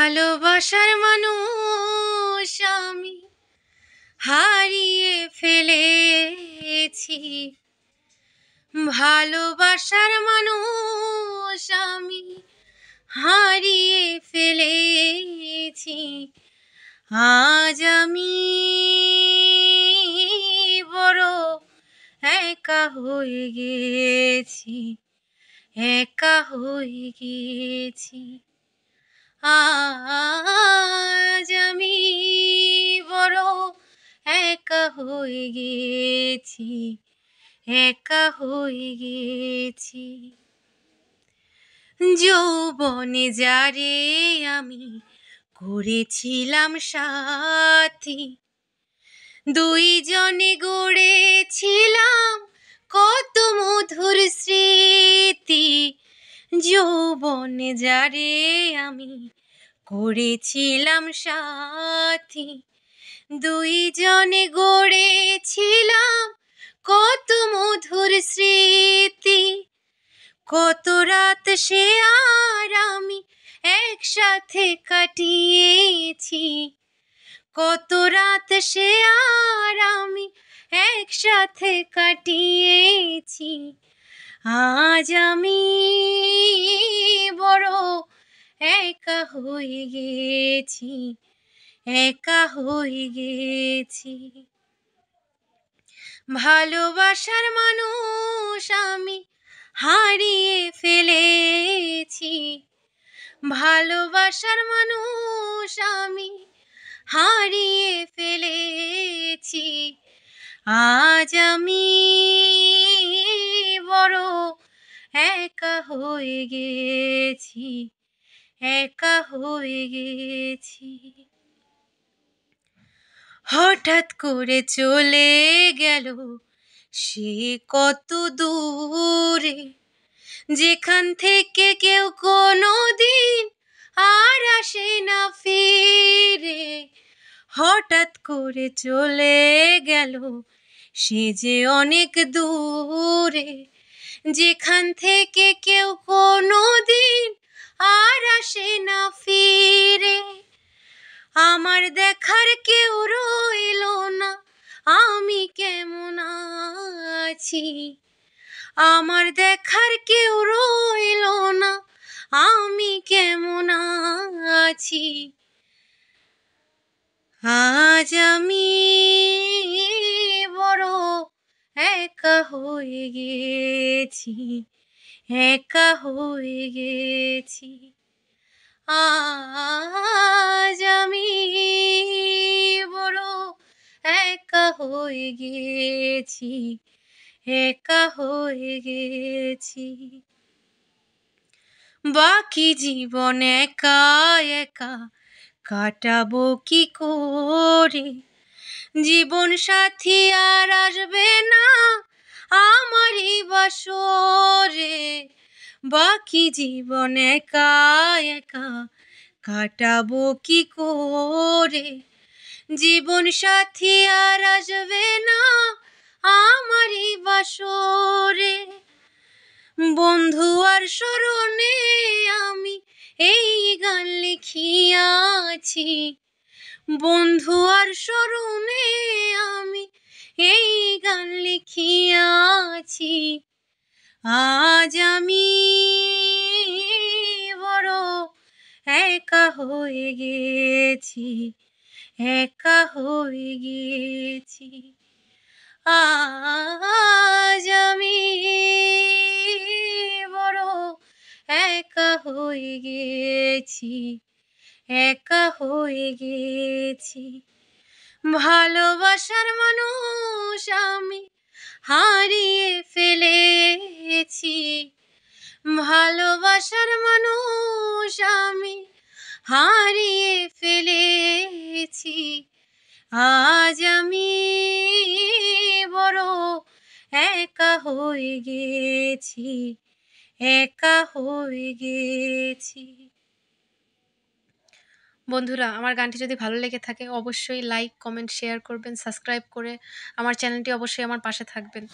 ভালোবাসার মানুষ আমি হারিয়ে ফেলেছি। ভালোবাসার মানুষ আমি হারিয়ে ফেলেছি। আজ আমি বড় একা হয়ে গেছি, একা হয়ে গেছি। আজ আমি বড় একা হয়ে গেছি, একা হয়ে গেছি। যৌবনে যারে আমি করেছিলাম সাথী, দুইজনে গড়েছিলাম কত মধুর স্মৃতি। যৌবনে যারে আমি করেছিলাম সাথী, দুইজনে গড়েছিলাম কত মধুর স্মৃতি। কত রাত সে আর আমি একসাথে কাটিয়েছি, কত রাত সে আর আমি একসাথে কাটিয়েছি। আজ আমি বড় একা হয়ে গেছি, একা হয়ে গেছি। ভালোবাসার মানুষ আমি হারিয়ে ফেলেছি, ভালোবাসার মানুষ আমি হারিয়ে ফেলেছি। আজ আমি বড় একা হয়ে গেছি, একা হয়ে গেছি। হঠাৎ করে চলে গেল সে কত দূরে, যেখান থেকে কেউ কোনো দিন আর আসে না ফিরে। হঠাৎ করে চলে গেল সে যে অনেক দূরে, যেখান থেকে কেউ কোনো দিন আর আসে না ফিরে। আমার দেখার কেউ রইল না, আমি কেমন আছি। আমার দেখার কেউ রইল না, আমি কেমন আছি। আজ আমি বড় একা হয়ে গেছি, একা হয়ে গেছি। আজ আমি বড় একা হয়ে গেছি, একা হয়ে গেছি। বাকি জীবন একা একা কাটাবো কি করে, জীবন সাথী আর আসবে না আমারই বাসরে। বাকি জীবন একা একা কাটাবো কি করে, জীবন সাথী আর আসবে না আমারই বাসরে। বন্ধু আর স্মরণে আমি এই গান লিখিয়াছি, বন্ধু আর স্মরণে আমি এই গান লিখিয়াছি। আজ আমি বড় একা হয়ে গেছি, একা হয়ে গেছি। আজ আমি বড় একা হয়ে গেছি, একা হয়ে গেছি। ভালোবাসার মানুষ আমি হারিয়ে ফেলেছি, ভালোবাসার মানুষ আমি হারিয়ে ফেলেছি। আজ আমি বড় একা হয়ে গেছি, একা হয়ে গেছি। বন্ধুরা, আমার গানটি যদি ভালো লেগে থাকে অবশ্যই লাইক, কমেন্ট, শেয়ার করবেন। সাবস্ক্রাইব করে আমার চ্যানেলটি অবশ্যই আমার পাশে থাকবেন।